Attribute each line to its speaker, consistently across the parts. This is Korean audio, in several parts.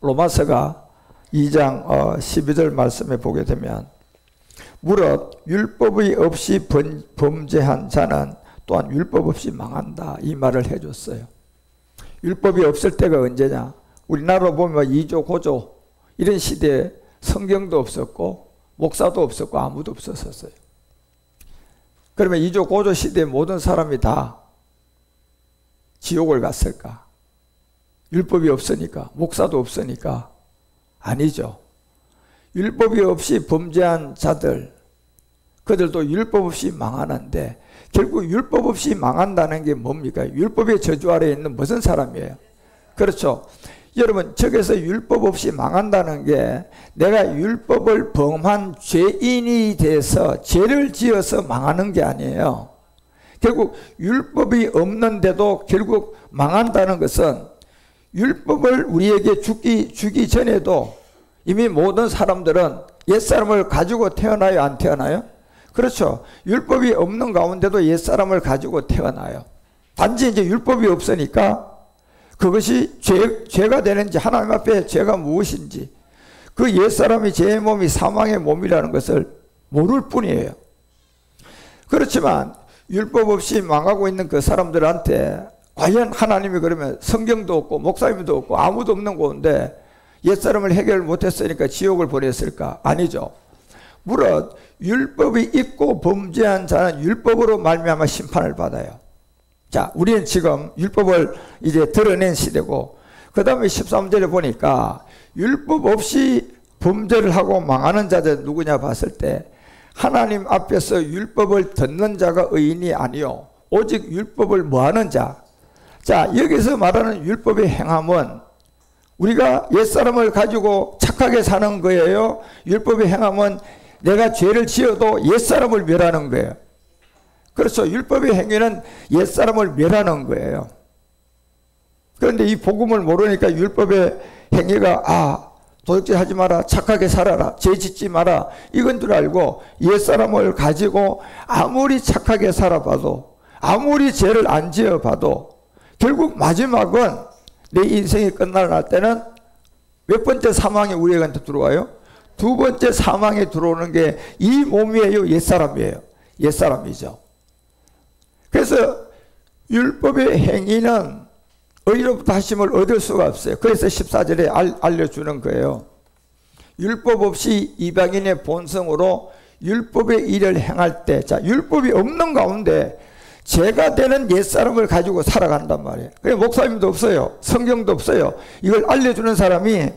Speaker 1: 로마서가 2장 12절 말씀에 보게 되면 무릇 율법이 없이 범죄한 자는 또한 율법 없이 망한다, 이 말을 해줬어요. 율법이 없을 때가 언제냐? 우리나라로 보면 2조, 고조 이런 시대에 성경도 없었고 목사도 없었고 아무도 없었어요. 그러면 2조, 고조 시대에 모든 사람이 다 지옥을 갔을까? 율법이 없으니까, 목사도 없으니까? 아니죠. 율법이 없이 범죄한 자들, 그들도 율법 없이 망하는데 결국 율법 없이 망한다는 게 뭡니까? 율법의 저주 아래에 있는 무슨 사람이에요? 그렇죠. 여러분, 저기서 율법 없이 망한다는 게 내가 율법을 범한 죄인이 돼서 죄를 지어서 망하는 게 아니에요. 결국 율법이 없는데도 결국 망한다는 것은 율법을 우리에게 주기 전에도 이미 모든 사람들은 옛사람을 가지고 태어나요, 안 태어나요? 그렇죠. 율법이 없는 가운데도 옛사람을 가지고 태어나요. 단지 이제 율법이 없으니까 그것이 죄가 되는지, 하나님 앞에 죄가 무엇인지, 그 옛사람이 죄의 몸이 사망의 몸이라는 것을 모를 뿐이에요. 그렇지만 율법 없이 망하고 있는 그 사람들한테 과연 하나님이 그러면 성경도 없고 목사님도 없고 아무도 없는 곳인데 옛사람을 해결 못했으니까 지옥을 보냈을까? 아니죠. 무릇 율법이 있고 범죄한 자는 율법으로 말미암아 심판을 받아요. 자, 우리는 지금 율법을 이제 드러낸 시대고, 그 다음에 13절에 보니까 율법 없이 범죄를 하고 망하는 자들 누구냐 봤을 때 하나님 앞에서 율법을 듣는 자가 의인이 아니요 오직 율법을 뭐하는 자. 자, 여기서 말하는 율법의 행함은 우리가 옛사람을 가지고 착하게 사는 거예요? 율법의 행함은 내가 죄를 지어도 옛사람을 멸하는 거예요. 그렇죠. 율법의 행위는 옛사람을 멸하는 거예요. 그런데 이 복음을 모르니까 율법의 행위가 도둑질 하지 마라, 착하게 살아라, 죄 짓지 마라, 이건 줄 알고 옛사람을 가지고 아무리 착하게 살아봐도, 아무리 죄를 안 지어봐도 결국 마지막은 내 인생이 끝날 때는 몇 번째 사망이 우리한테 들어와요? 두 번째 사망에 들어오는 게 이 몸이에요, 옛사람이에요? 옛사람이죠. 그래서 율법의 행위는 의로부터 하심을 얻을 수가 없어요. 그래서 14절에 알려주는 거예요. 율법 없이 이방인의 본성으로 율법의 일을 행할 때, 자, 율법이 없는 가운데 죄가 되는 옛사람을 가지고 살아간단 말이에요. 그래, 목사님도 없어요. 성경도 없어요. 이걸 알려주는 사람이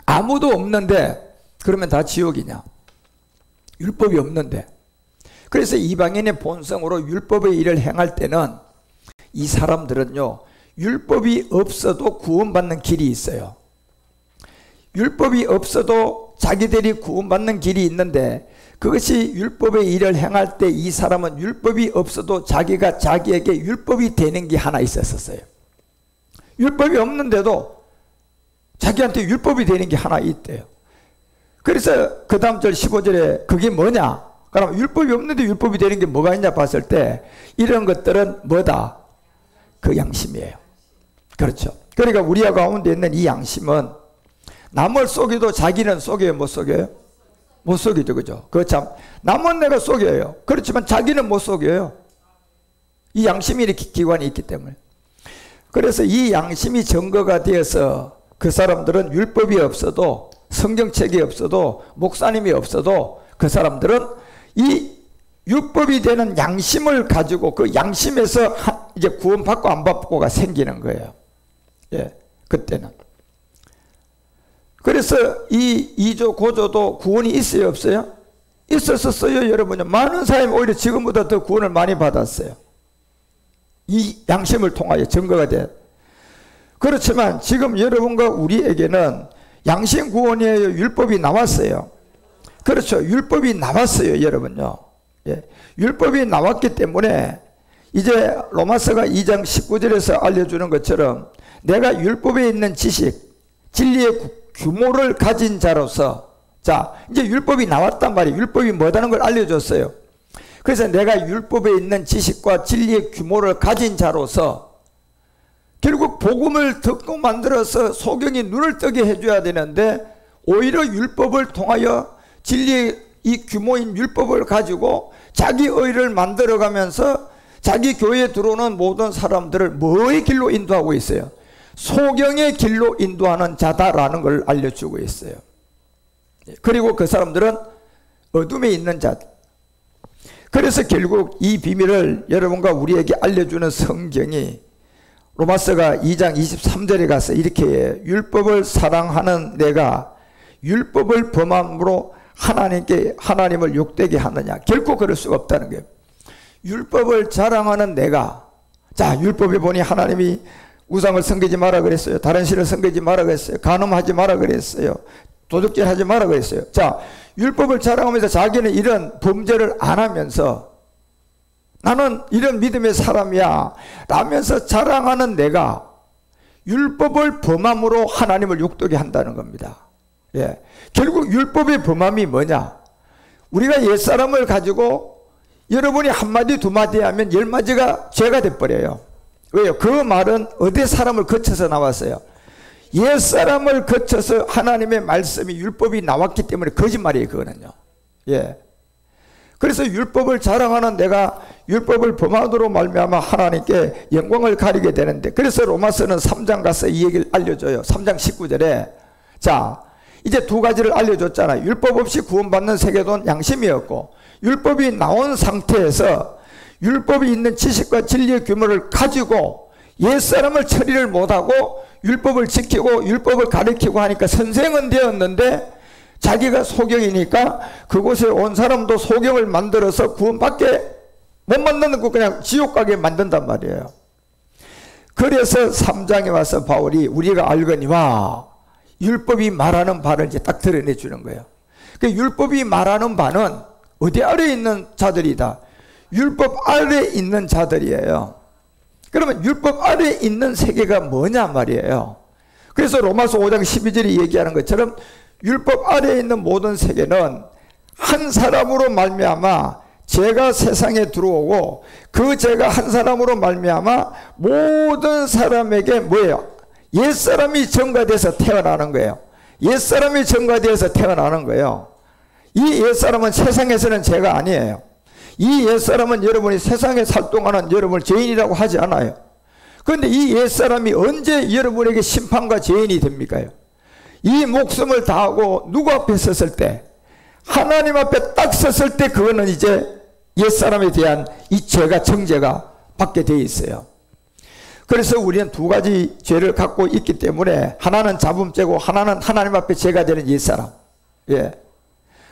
Speaker 1: 아무도 없는데 그러면 다 지옥이냐? 율법이 없는데. 그래서 이방인의 본성으로 율법의 일을 행할 때는 이 사람들은요, 율법이 없어도 구원받는 길이 있어요. 율법이 없어도 자기들이 구원받는 길이 있는데 그것이 율법의 일을 행할 때 이 사람은 율법이 없어도 자기가 자기에게 율법이 되는 게 하나 있었어요. 율법이 없는데도 자기한테 율법이 되는 게 하나 있대요. 그래서 그 다음 절 15절에 그게 뭐냐? 그럼 율법이 없는데 율법이 되는 게 뭐가 있냐 봤을 때 이런 것들은 뭐다? 그 양심이에요. 그렇죠. 그러니까 우리 가운데 있는 이 양심은 남을 속여도 자기는 속여요, 못 속여요? 못 속이죠, 그죠? 참 남은 내가 속여요. 그렇지만 자기는 못 속여요. 이 양심이 이렇게 기관이 있기 때문에. 그래서 이 양심이 증거가 되어서 그 사람들은 율법이 없어도, 성경책이 없어도, 목사님이 없어도 그 사람들은 이 율법이 되는 양심을 가지고 그 양심에서 이제 구원받고 안 받고가 생기는 거예요. 예, 그때는. 그래서 이 2조 고조도 구원이 있어요, 없어요? 있었어요, 여러분요. 많은 사람이 오히려 지금보다 더 구원을 많이 받았어요. 이 양심을 통하여 증거가 돼. 그렇지만 지금 여러분과 우리에게는 양심 구원이에요, 율법이 나왔어요? 그렇죠. 율법이 나왔어요, 여러분요. 예. 율법이 나왔기 때문에 이제 로마서가 2장 19절에서 알려주는 것처럼 내가 율법에 있는 지식, 진리의 규모를 가진 자로서, 자, 이제 율법이 나왔단 말이에요. 율법이 뭐다는 걸 알려줬어요. 그래서 내가 율법에 있는 지식과 진리의 규모를 가진 자로서 결국 복음을 듣고 만들어서 소경이 눈을 뜨게 해줘야 되는데 오히려 율법을 통하여 진리의 이 규모인 율법을 가지고 자기 의를 만들어가면서 자기 교회에 들어오는 모든 사람들을 뭐의 길로 인도하고 있어요? 소경의 길로 인도하는 자다라는 걸 알려주고 있어요. 그리고 그 사람들은 어둠에 있는 자들. 그래서 결국 이 비밀을 여러분과 우리에게 알려주는 성경이 로마서가 2장 23절에 가서 이렇게 해요. 율법을 사랑하는 내가 율법을 범함으로 하나님을 욕되게 하느냐. 결코 그럴 수가 없다는 거예요. 율법을 자랑하는 내가, 자, 율법에 보니 하나님이 우상을 섬기지 마라 그랬어요. 다른 신을 섬기지 마라 그랬어요. 간음하지 마라 그랬어요. 도둑질 하지 마라 그랬어요. 자, 율법을 자랑하면서 자기는 이런 범죄를 안 하면서 나는 이런 믿음의 사람이야 라면서 자랑하는 내가 율법을 범함으로 하나님을 욕되게 한다는 겁니다. 예. 결국 율법의 범함이 뭐냐? 우리가 옛사람을 가지고 여러분이 한마디 두마디 하면 열마디가 죄가 돼버려요. 왜요? 그 말은 어디 사람을 거쳐서 나왔어요? 옛사람을 거쳐서 하나님의 말씀이 율법이 나왔기 때문에 거짓말이에요. 그거는요. 예. 그래서 율법을 자랑하는 내가 율법을 범함으로 말미암아 하나님께 영광을 가리게 되는데, 그래서 로마서는 3장 가서 이 얘기를 알려줘요. 3장 19절에 자, 이제 두 가지를 알려줬잖아요. 율법 없이 구원받는 세계도는 양심이었고, 율법이 나온 상태에서 율법이 있는 지식과 진리의 규모를 가지고 옛사람을 처리를 못하고 율법을 지키고 율법을 가르치고 하니까 선생은 되었는데 자기가 소경이니까 그곳에 온 사람도 소경을 만들어서 구원받게 못 만드는 거 그냥 지옥 가게 만든단 말이에요. 그래서 3장에 와서 바울이 우리가 알거니와 율법이 말하는 바를 이제 딱 드러내 주는 거예요. 그 율법이 말하는 바는 어디 아래에 있는 자들이다? 율법 아래에 있는 자들이에요. 그러면 율법 아래에 있는 세계가 뭐냐 말이에요. 그래서 로마서 5장 12절이 얘기하는 것처럼 율법 아래에 있는 모든 세계는 한 사람으로 말미암아 죄가 세상에 들어오고 그 죄가 한 사람으로 말미암아 모든 사람에게 뭐예요? 옛사람이 전가돼서 태어나는 거예요. 옛사람이 전가돼서 태어나는 거예요. 이 옛사람은 세상에서는 죄가 아니에요. 이 옛사람은 여러분이 세상에 살 동안은 여러분을 죄인이라고 하지 않아요. 그런데 이 옛사람이 언제 여러분에게 심판과 죄인이 됩니까? 이 목숨을 다하고 누구 앞에 섰을 때, 하나님 앞에 딱 섰을 때 그거는 이제 옛사람에 대한 이 죄가 정죄가 받게 되어 있어요. 그래서 우리는 두 가지 죄를 갖고 있기 때문에 하나는 잡음죄고 하나는 하나님 앞에 죄가 되는 옛사람. 예.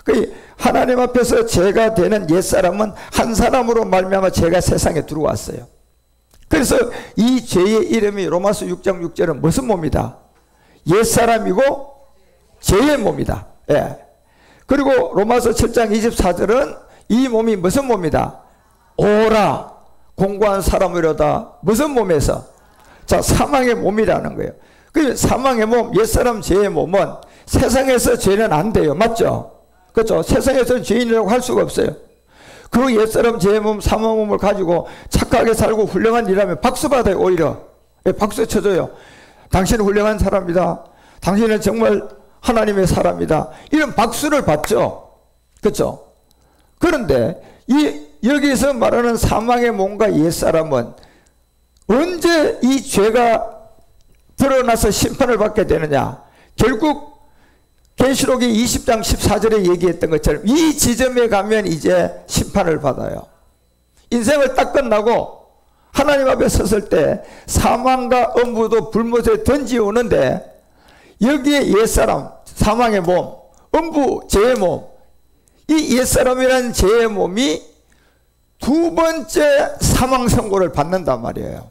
Speaker 1: 그 하나님 앞에서 죄가 되는 옛사람은 한 사람으로 말미암아 죄가 세상에 들어왔어요. 그래서 이 죄의 이름이 로마서 6장 6절은 무슨 몸이다? 옛사람이고 죄의 몸이다. 예. 그리고 로마서 7장 24절은 이 몸이 무슨 몸이다? 오라 공고한 사람이로다. 무슨 몸에서? 자, 사망의 몸이라는 거예요. 그 사망의 몸, 옛사람 죄의 몸은 세상에서 죄는 안 돼요. 맞죠? 그렇죠? 세상에서는 죄인이라고 할 수가 없어요. 그 옛사람 죄의 몸, 사망 몸을 가지고 착하게 살고 훌륭한 일하면 박수 받아요. 오히려. 예, 박수 쳐줘요. 당신은 훌륭한 사람이다. 당신은 정말 하나님의 사람이다. 이런 박수를 받죠. 그렇죠? 그런데 여기서 말하는 사망의 몸과 옛사람은 언제 이 죄가 드러나서 심판을 받게 되느냐? 결국 계시록이 20장 14절에 얘기했던 것처럼 이 지점에 가면 이제 심판을 받아요. 인생을 딱 끝나고 하나님 앞에 섰을 때 사망과 엄부도 불못에 던지오는데 여기에 옛사람, 사망의 몸, 엄부, 죄의 몸, 이 옛사람이라는 죄의 몸이 두 번째 사망 선고를 받는단 말이에요.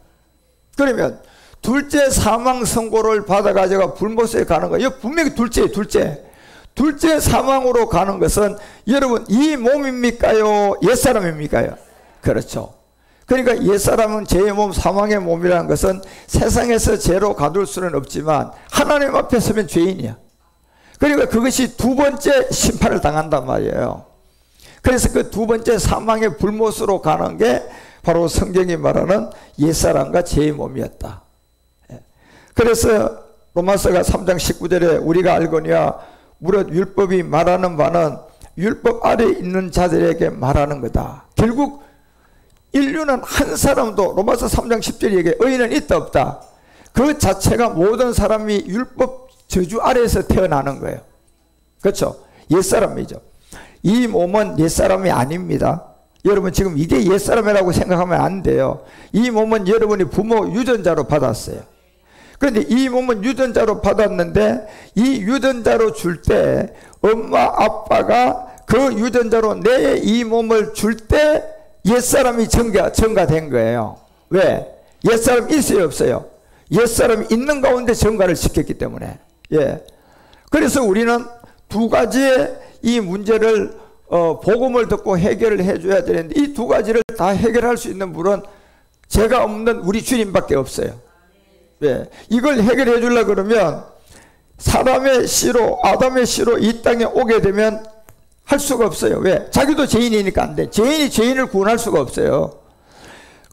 Speaker 1: 그러면 둘째 사망 선고를 받아가지고 불못에 가는 거예요. 분명히 둘째 사망으로 가는 것은 여러분 이 몸입니까요? 옛사람입니까요? 그렇죠. 그러니까 옛사람은 죄의 몸, 사망의 몸이라는 것은 세상에서 죄로 가둘 수는 없지만 하나님 앞에 서면 죄인이야. 그러니까 그것이 두 번째 심판을 당한단 말이에요. 그래서 그 두 번째 사망의 불못으로 가는 게 바로 성경이 말하는 옛사람과 죄의 몸이었다. 그래서 로마서가 3장 19절에 우리가 알거니와 무릇 율법이 말하는 바는 율법 아래 있는 자들에게 말하는 거다. 결국 인류는 한 사람도 로마서 3장 10절 얘기해 의인은 있다 없다. 그 자체가 모든 사람이 율법 저주 아래에서 태어나는 거예요. 그렇죠? 옛사람이죠. 이 몸은 옛사람이 아닙니다. 여러분 지금 이게 옛사람이라고 생각하면 안 돼요. 이 몸은 여러분이 부모 유전자로 받았어요. 그런데 이 몸은 유전자로 받았는데 이 유전자로 줄 때 엄마 아빠가 그 유전자로 내 이 몸을 줄 때 옛사람이 증가된 거예요. 왜? 옛사람 있어요 없어요? 옛사람이 있는 가운데 증가를 시켰기 때문에. 예. 그래서 우리는 두 가지의 이 문제를 복음을 듣고 해결을 해줘야 되는데 이 두 가지를 다 해결할 수 있는 분은 죄가 없는 우리 주님밖에 없어요. 예. 이걸 해결해 주려고 그러면 사람의 씨로 아담의 씨로 이 땅에 오게 되면 할 수가 없어요. 왜? 자기도 죄인이니까 안 돼. 죄인이 죄인을 구원할 수가 없어요.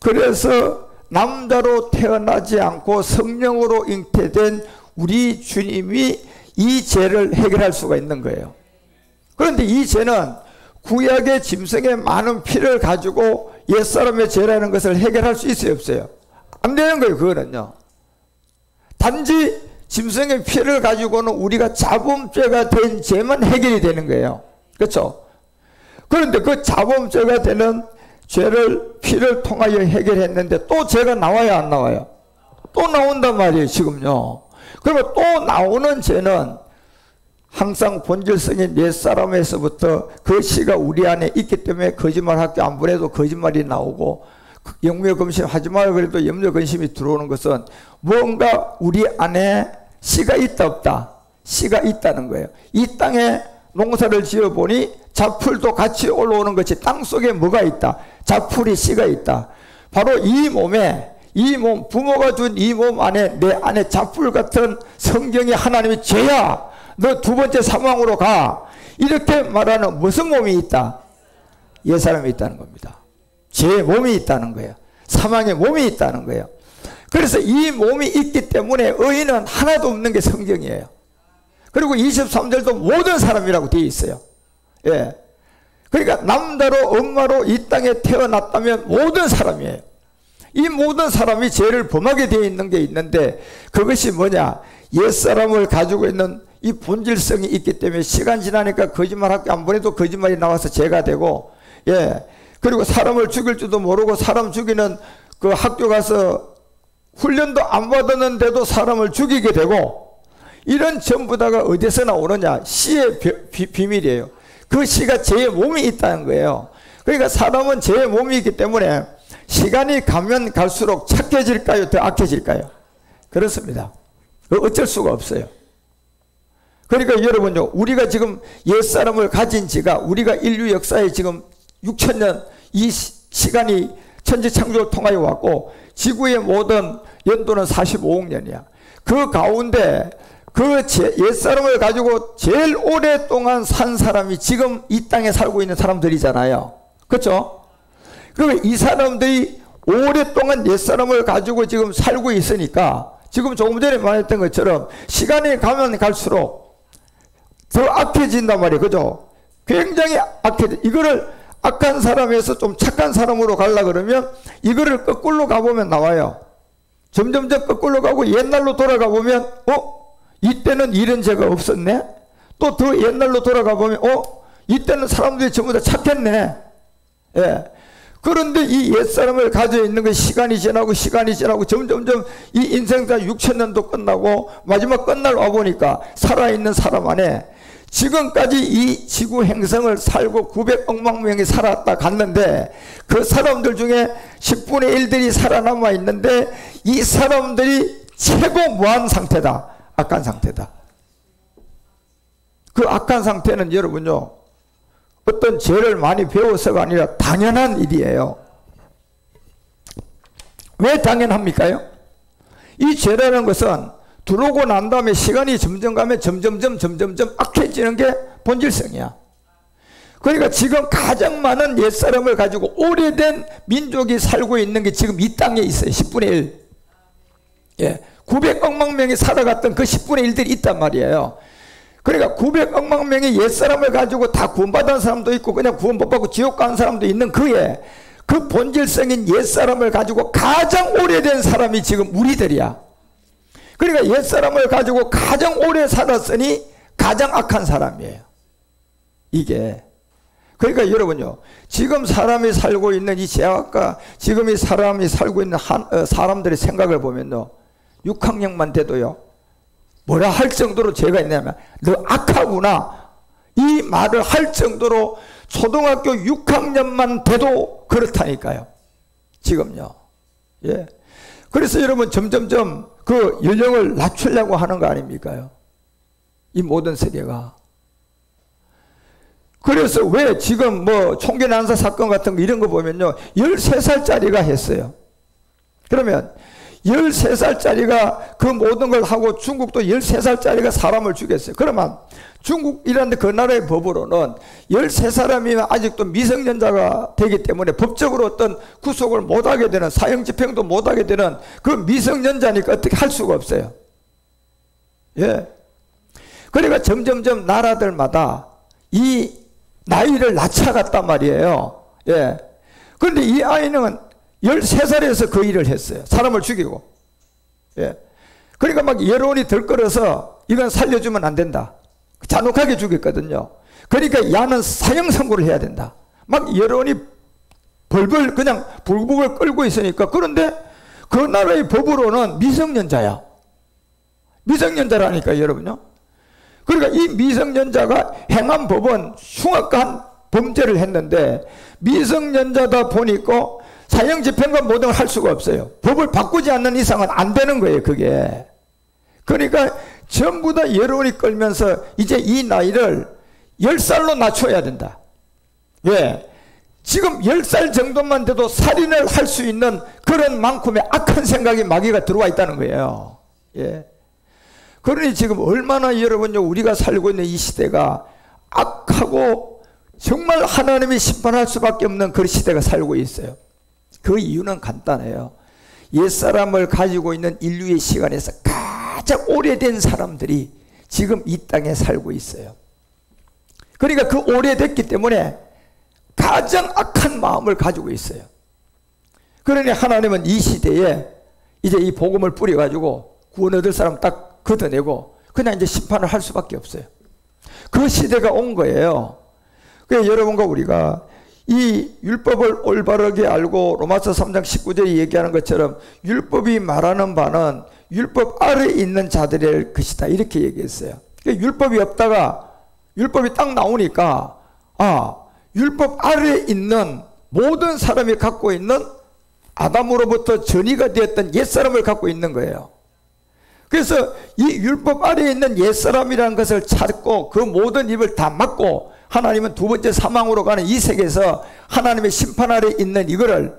Speaker 1: 그래서 남자로 태어나지 않고 성령으로 잉태된 우리 주님이 이 죄를 해결할 수가 있는 거예요. 그런데 이 죄는 구약의 짐승의 많은 피를 가지고 옛사람의 죄라는 것을 해결할 수 있어요 없어요? 안 되는 거예요. 그거는요. 단지 짐승의 피를 가지고는 우리가 자범죄가 된 죄만 해결이 되는 거예요. 그렇죠? 그런데 그 자범죄가 되는 죄를 피를 통하여 해결했는데 또 죄가 나와야 안 나와요? 또 나온단 말이에요 지금요. 그러면 또 나오는 죄는 항상 본질성인 옛사람에서부터 그 씨가 우리 안에 있기 때문에 거짓말 학교 안 보내도 거짓말이 나오고 염려근심 하지 마요 그래도 염려근심이 들어오는 것은 뭔가 우리 안에 씨가 있다 없다? 씨가 있다는 거예요. 이 땅에 농사를 지어보니 잡풀도 같이 올라오는 것이 땅속에 뭐가 있다? 잡풀이 씨가 있다. 바로 이 몸에 이 몸 부모가 준 이 몸 안에 내 안에 잡풀 같은 성경이 하나님이 죄야 너 두 번째 사망으로 가 이렇게 말하는 무슨 몸이 있다? 옛사람이 있다는 겁니다. 죄의 몸이 있다는 거예요. 사망의 몸이 있다는 거예요. 그래서 이 몸이 있기 때문에 의인은 하나도 없는 게 성경이에요. 그리고 23절도 모든 사람이라고 되어 있어요. 예. 그러니까 남자로 엄마로 이 땅에 태어났다면 모든 사람이에요. 이 모든 사람이 죄를 범하게 되어 있는 게 있는데 그것이 뭐냐? 옛사람을 가지고 있는 이 본질성이 있기 때문에 시간 지나니까 거짓말 학교 안 보내도 거짓말이 나와서 죄가 되고 예. 그리고 사람을 죽일 줄도 모르고 사람 죽이는 그 학교 가서 훈련도 안 받았는데도 사람을 죽이게 되고 이런 전부 다가 어디서 나오느냐? 씨의 비밀이에요. 그 씨가 죄의 몸이 있다는 거예요. 그러니까 사람은 죄의 몸이 있기 때문에 시간이 가면 갈수록 착해질까요? 더 악해질까요? 그렇습니다. 어쩔 수가 없어요. 그러니까 여러분요, 우리가 지금 옛사람을 가진 지가 우리가 인류 역사에 지금 6천년 이 시간이 천지창조를 통하여 왔고 지구의 모든 연도는 45억 년이야. 그 가운데 그 옛사람을 가지고 제일 오랫동안 산 사람이 지금 이 땅에 살고 있는 사람들이잖아요. 그렇죠? 그러면 이 사람들이 오랫동안 옛사람을 가지고 지금 살고 있으니까 지금 조금 전에 말했던 것처럼 시간이 가면 갈수록 더 악해진단 말이에요. 그죠? 굉장히 악해져. 이거를 악한 사람에서 좀 착한 사람으로 가려 그러면 이거를 거꾸로 가보면 나와요. 점점점 거꾸로 가고 옛날로 돌아가 보면 이때는 이런 죄가 없었네. 또 더 옛날로 돌아가 보면 이때는 사람들이 전부 다 착했네. 예. 그런데 이 옛사람을 가지고 있는 게 시간이 지나고 점점점 이 인생사 6천년도 끝나고 마지막 끝날 와보니까 살아있는 사람 안에 지금까지 이 지구 행성을 살고 900억만 명이 살았다 갔는데 그 사람들 중에 10분의 1들이 살아남아 있는데 이 사람들이 최고 무한 상태다. 악한 상태다. 그 악한 상태는 여러분요, 어떤 죄를 많이 배워서가 아니라 당연한 일이에요. 왜 당연합니까요? 이 죄라는 것은 들어오고 난 다음에 시간이 점점 가면 점점점 악해지는 게 본질성이야. 그러니까 지금 가장 많은 옛사람을 가지고 오래된 민족이 살고 있는 게 지금 이 땅에 있어요. 10분의 1. 예. 900억만 명이 살아갔던 그 10분의 1들이 있단 말이에요. 그러니까 900억만 명의 옛사람을 가지고 다 구원받은 사람도 있고 그냥 구원 못 받고 지옥 간 사람도 있는 그의 그 본질성인 옛사람을 가지고 가장 오래된 사람이 지금 우리들이야. 그러니까 옛사람을 가지고 가장 오래 살았으니 가장 악한 사람이에요. 이게. 그러니까 여러분요, 지금 사람이 살고 있는 이 제약과 지금 이 사람이 살고 있는 사람들의 생각을 보면요, 6학년만 돼도요, 뭐라 할 정도로 죄가 있냐면 너 악하구나 이 말을 할 정도로 초등학교 6학년만 돼도 그렇다니까요. 지금요. 예. 그래서 여러분 점점점 그 연령을 낮추려고 하는 거 아닙니까요? 이 모든 세계가. 그래서 왜 지금 뭐 총기 난사 사건 같은 거 이런 거 보면요, 13살짜리가 했어요. 그러면 13살짜리가 그 모든 걸 하고 중국도 13살짜리가 사람을 죽였어요. 그러면 중국이라는 그 나라의 법으로는 13사람이면 아직도 미성년자가 되기 때문에 법적으로 어떤 구속을 못하게 되는, 사형 집행도 못하게 되는 그 미성년자니까 어떻게 할 수가 없어요. 예. 그러니까 점점점 나라들마다 이 나이를 낮춰갔단 말이에요. 예. 그런데 이 아이는 13살에서 그 일을 했어요. 사람을 죽이고. 예. 그러니까 막 여론이 들끓어서 이건 살려주면 안 된다. 잔혹하게 죽였거든요. 그러니까 야는 사형 선고를 해야 된다. 막 여론이 벌벌 그냥 불국을 끌고 있으니까. 그런데 그 나라의 법으로는 미성년자야. 미성년자라니까 여러분요. 그러니까 이 미성년자가 행한 법은 흉악한 범죄를 했는데 미성년자다 보니까 사형 집행과 모든 걸 할 수가 없어요. 법을 바꾸지 않는 이상은 안 되는 거예요, 그게. 그러니까 전부 다 여론이 끌면서 이제 이 나이를 10살로 낮춰야 된다. 왜? 지금 10살 정도만 돼도 살인을 할 수 있는 그런 만큼의 악한 생각이 마귀가 들어와 있다는 거예요. 예. 그러니 지금 얼마나 여러분요, 우리가 살고 있는 이 시대가 악하고 정말 하나님이 심판할 수밖에 없는 그런 시대가 살고 있어요. 그 이유는 간단해요. 옛사람을 가지고 있는 인류의 시간에서 가장 오래된 사람들이 지금 이 땅에 살고 있어요. 그러니까 그 오래됐기 때문에 가장 악한 마음을 가지고 있어요. 그러니 하나님은 이 시대에 이제 이 복음을 뿌려가지고 구원 얻을 사람 딱 걷어내고 그냥 이제 심판을 할 수밖에 없어요. 그 시대가 온 거예요. 그래서 여러분과 우리가 이 율법을 올바르게 알고 로마서 3장 19절에 얘기하는 것처럼 율법이 말하는 바는 율법 아래에 있는 자들의 것이다, 이렇게 얘기했어요. 그러니까 율법이 없다가 율법이 딱 나오니까 율법 아래에 있는 모든 사람이 갖고 있는 아담으로부터 전이가 되었던 옛사람을 갖고 있는 거예요. 그래서 이 율법 아래에 있는 옛사람이라는 것을 찾고 그 모든 입을 다 막고 하나님은 두 번째 사망으로 가는 이 세계에서 하나님의 심판 아래에 있는 이거를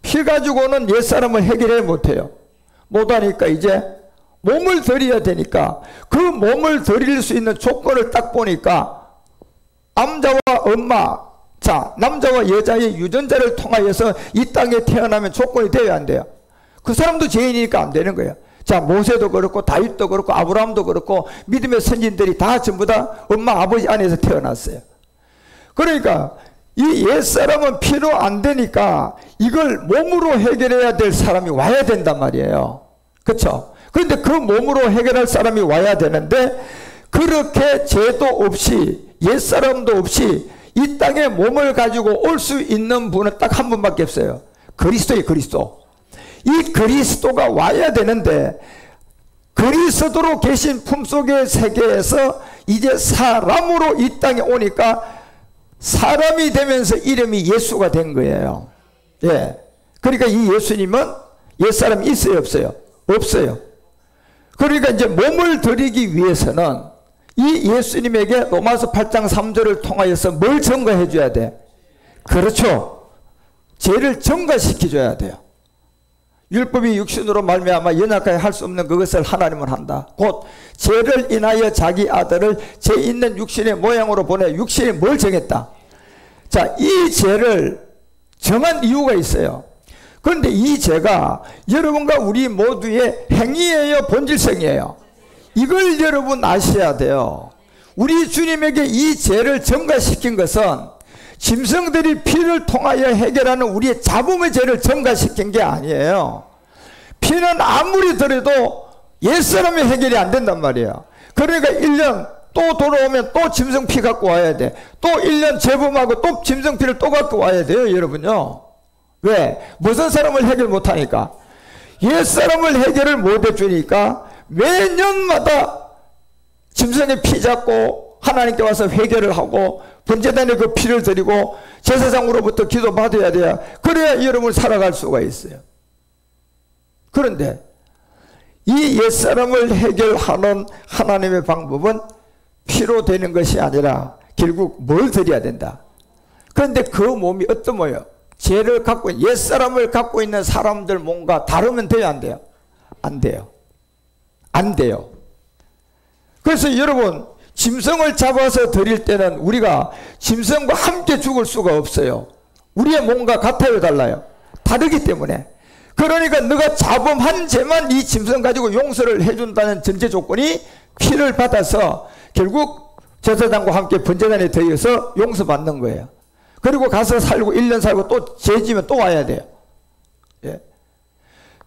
Speaker 1: 피 가지고는 옛사람을 해결해 못해요. 못하니까 이제 몸을 드려야 되니까 그 몸을 드릴 수 있는 조건을 딱 보니까 남자와 엄마, 자, 남자와 여자의 유전자를 통하여서 이 땅에 태어나면 조건이 되어야 안 돼요. 그 사람도 죄인이니까 안 되는 거예요. 자, 모세도 그렇고 다윗도 그렇고 아브라함도 그렇고 믿음의 선진들이 다 전부 다 엄마 아버지 안에서 태어났어요. 그러니까 이 옛사람은 피로 안 되니까 이걸 몸으로 해결해야 될 사람이 와야 된단 말이에요. 그렇죠? 그런데 그 몸으로 해결할 사람이 와야 되는데 그렇게 죄도 없이 옛사람도 없이 이 땅에 몸을 가지고 올 수 있는 분은 딱 한 분밖에 없어요. 그리스도예요, 그리스도. 이 그리스도가 와야 되는데 그리스도로 계신 품속의 세계에서 이제 사람으로 이 땅에 오니까 사람이 되면서 이름이 예수가 된 거예요. 예. 그러니까 이 예수님은 옛사람이 있어요, 없어요? 없어요. 그러니까 이제 몸을 드리기 위해서는 이 예수님에게 로마서 8장 3절을 통하여서 뭘 증거해 줘야 돼? 그렇죠. 죄를 증거시켜 줘야 돼요. 율법이 육신으로 말미암아 연약하게 할 수 없는 그것을 하나님은 한다. 곧 죄를 인하여 자기 아들을 죄 있는 육신의 모양으로 보내. 육신이 뭘 정했다? 자, 이 죄를 정한 이유가 있어요. 그런데 이 죄가 여러분과 우리 모두의 행위예요, 본질성이에요? 이걸 여러분 아셔야 돼요. 우리 주님에게 이 죄를 전가시킨 것은 짐승들이 피를 통하여 해결하는 우리의 잡음의 죄를 전가시킨 게 아니에요. 피는 아무리 들어도 옛사람이 해결이 안 된단 말이에요. 그러니까 1년 또 돌아오면 또 짐승피 갖고 와야 돼. 또 1년 재범하고 또 짐승피를 또 갖고 와야 돼요, 여러분요. 왜? 무슨 사람을 해결 못하니까? 옛사람을 해결을 못 해주니까 매년마다 짐승의 피 잡고 하나님께 와서 회개를 하고 번제단에 그 피를 드리고 제사장으로부터 기도 받아야 돼요. 그래야 여러분 살아갈 수가 있어요. 그런데 이 옛사람을 해결하는 하나님의 방법은 피로 되는 것이 아니라 결국 뭘 드려야 된다. 그런데 그 몸이 어떤 모요? 죄를 갖고 옛사람을 갖고 있는 사람들 몸과 다르면 돼요, 안 돼요? 안 돼요. 안 돼요. 그래서 여러분 짐승을 잡아서 드릴 때는 우리가 짐승과 함께 죽을 수가 없어요. 우리의 몸과 같아요, 달라요? 다르기 때문에. 그러니까 너가 잡음한 죄만 이 짐승 가지고 용서를 해준다는 전제 조건이 피를 받아서 결국 제사장과 함께 번제단에 들여서 용서받는 거예요. 그리고 가서 살고 1년 살고 또 죄지면 또 와야 돼요. 예.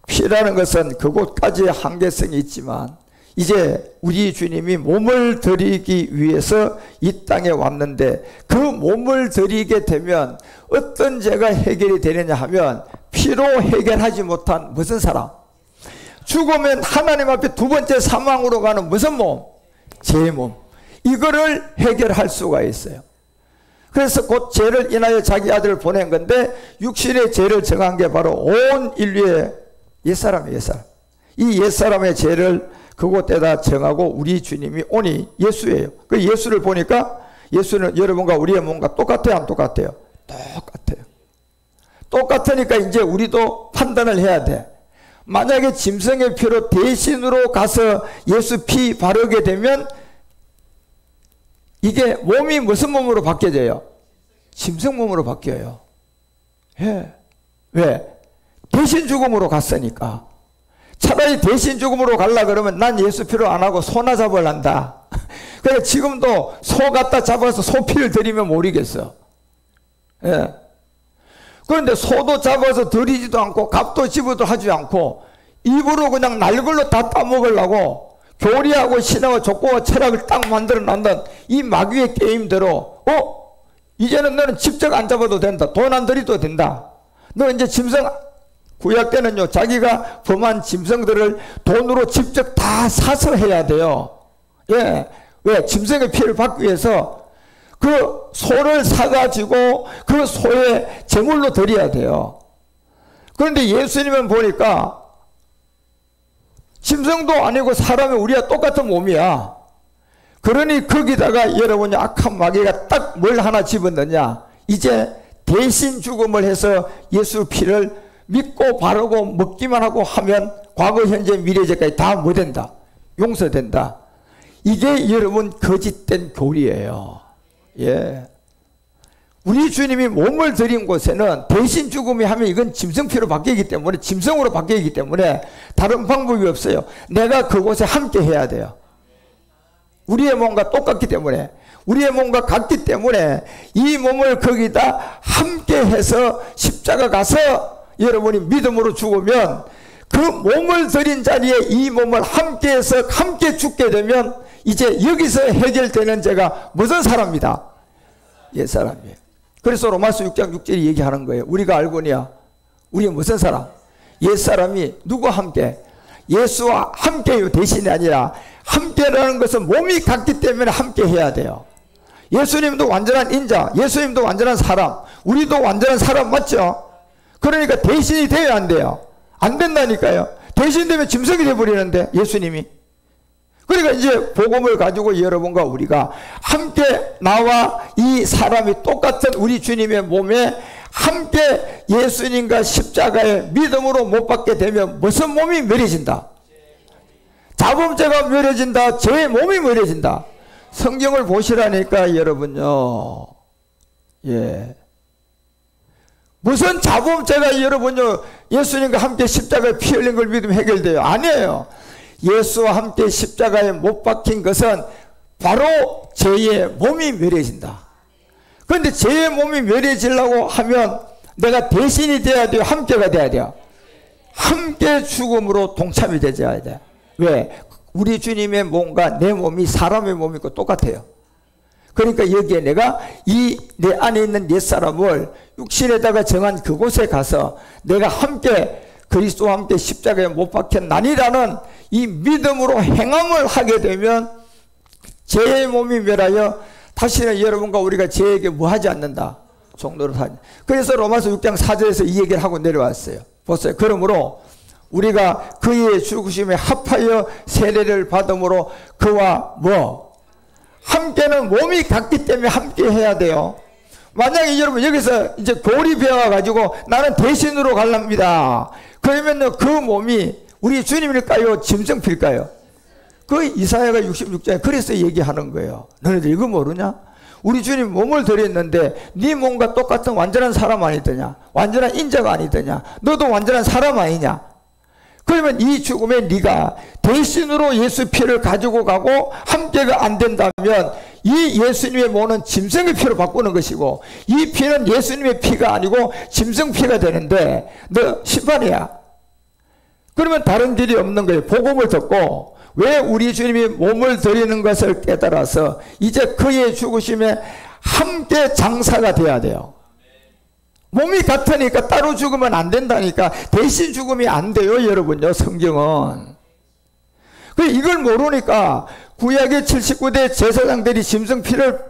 Speaker 1: 피라는 것은 그곳까지의 한계성이 있지만 이제 우리 주님이 몸을 드리기 위해서 이 땅에 왔는데 그 몸을 드리게 되면 어떤 죄가 해결이 되느냐 하면 피로 해결하지 못한 무슨 사람? 죽으면 하나님 앞에 두 번째 사망으로 가는 무슨 몸? 죄의 몸. 이거를 해결할 수가 있어요. 그래서 곧 죄를 인하여 자기 아들을 보낸 건데 육신의 죄를 정한 게 바로 온 인류의 옛사람이에요, 옛사람. 이 옛사람의 죄를 그곳에다 정하고 우리 주님이 오니 예수예요. 그 예수를 보니까 예수는 여러분과 우리의 몸과 똑같아요, 안 똑같아요? 똑같아요. 똑같으니까 이제 우리도 판단을 해야 돼. 만약에 짐승의 피로 대신으로 가서 예수 피 바르게 되면 이게 몸이 무슨 몸으로 바뀌어져요? 짐승 몸으로 바뀌어요. 예. 왜? 대신 죽음으로 갔으니까. 차라리 대신 죽음으로 가려고 그러면 난 예수 피로 안 하고 소나 잡으란다. 그래 지금도 소 갖다 잡아서 소 피를 드리면 모르겠어. 예. 그런데 소도 잡아서 드리지도 않고 값도 집어도 하지 않고 입으로 그냥 날 걸로 다 따먹으려고 교리하고 신하고 족보와 철학을 딱 만들어 놨던 이 마귀의 게임대로 이제는 너는 직접 안 잡아도 된다. 돈 안 들여도 된다. 너 이제 짐승 구약 때는요 자기가 범한 짐승들을 돈으로 직접 다 사서 해야 돼요. 예. 왜? 짐승의 피를 받기 위해서 그 소를 사가지고 그 소의 제물로 드려야 돼요. 그런데 예수님은 보니까 짐승도 아니고 사람이 우리와 똑같은 몸이야. 그러니 거기다가 여러분이 악한 마귀가 딱 뭘 하나 집었느냐. 이제 대신 죽음을 해서 예수 피를 믿고 바르고 먹기만 하고 하면 과거 현재 미래제까지 다 뭐 된다? 용서된다. 이게 여러분 거짓된 교리예요. 예. 우리 주님이 몸을 드린 곳에는 대신 죽음이 하면 이건 짐승피로 바뀌기 때문에 짐승으로 바뀌기 때문에 다른 방법이 없어요. 내가 그곳에 함께 해야 돼요. 우리의 몸과 똑같기 때문에 우리의 몸과 같기 때문에 이 몸을 거기다 함께 해서 십자가 가서 여러분이 믿음으로 죽으면 그 몸을 드린 자리에 이 몸을 함께 해서 함께 죽게 되면 이제 여기서 해결되는 죄가 무슨 사람이다? 옛사람이에요. 그래서 로마서 6장 6절이 얘기하는 거예요. 우리가 알고니야. 우리 무슨 사람? 옛사람이 누구와 함께? 예수와 함께요. 대신이 아니라 함께라는 것은 몸이 같기 때문에 함께 해야 돼요. 예수님도 완전한 인자, 예수님도 완전한 사람, 우리도 완전한 사람 맞죠? 그러니까 대신이 돼야 안 돼요? 안 된다니까요. 대신되면 짐승이 돼버리는데 예수님이. 그러니까 이제 복음을 가지고 여러분과 우리가 함께 나와 이 사람이 똑같은 우리 주님의 몸에 함께 예수님과 십자가에 믿음으로 못 받게 되면 무슨 몸이 멸해진다? 자범죄가 멸해진다. 죄의 몸이 멸해진다. 성경을 보시라니까 여러분요. 예. 무슨 자범죄가 여러분요 예수님과 함께 십자가에 피 흘린 걸 믿으면 해결돼요? 아니에요. 예수와 함께 십자가에 못 박힌 것은 바로 죄의 몸이 멸해진다. 그런데 죄의 몸이 멸해지려고 하면 내가 대신이 돼야 돼요? 함께가 돼야 돼요? 함께 죽음으로 동참이 되어야 돼. 왜? 우리 주님의 몸과 내 몸이 사람의 몸이고 똑같아요. 그러니까 여기에 내가 이 내 안에 있는 옛사람을 육신에다가 정한 그곳에 가서 내가 함께 그리스도와 함께 십자가에 못 박혔나니라는 이 믿음으로 행함을 하게 되면 죄의 몸이 멸하여 다시는 여러분과 우리가 죄에게 뭐하지 않는다. 종노릇 하니. 그래서 로마서 6장 4절에서 이 얘기를 하고 내려왔어요. 보세요. 그러므로 우리가 그의 죽으심에 합하여 세례를 받음으로 그와 함께는 몸이 같기 때문에 함께 해야 돼요. 만약에 여러분 여기서 이제 골이 배워가지고 나는 대신으로 갈랍니다. 그러면 그 몸이 우리 주님일까요? 짐승필까요? 그 이사야가 66장에 그래서 얘기하는 거예요. 너네들 이거 모르냐? 우리 주님 몸을 드렸는데 네 몸과 똑같은 완전한 사람 아니더냐? 완전한 인자가 아니더냐? 너도 완전한 사람 아니냐? 그러면 이 죽음에 네가 대신으로 예수 피를 가지고 가고 함께가 안 된다면 이 예수님의 몸은 짐승의 피로 바꾸는 것이고 이 피는 예수님의 피가 아니고 짐승 피가 되는데 너 심판이야. 그러면 다른 길이 없는 거예요. 복음을 듣고 왜 우리 주님이 몸을 드리는 것을 깨달아서 이제 그의 죽으심에 함께 장사가 돼야 돼요. 몸이 같으니까 따로 죽으면 안 된다니까. 대신 죽으면 안 돼요 여러분요. 성경은. 이걸 모르니까 구약의 79대 제사장들이 짐승피를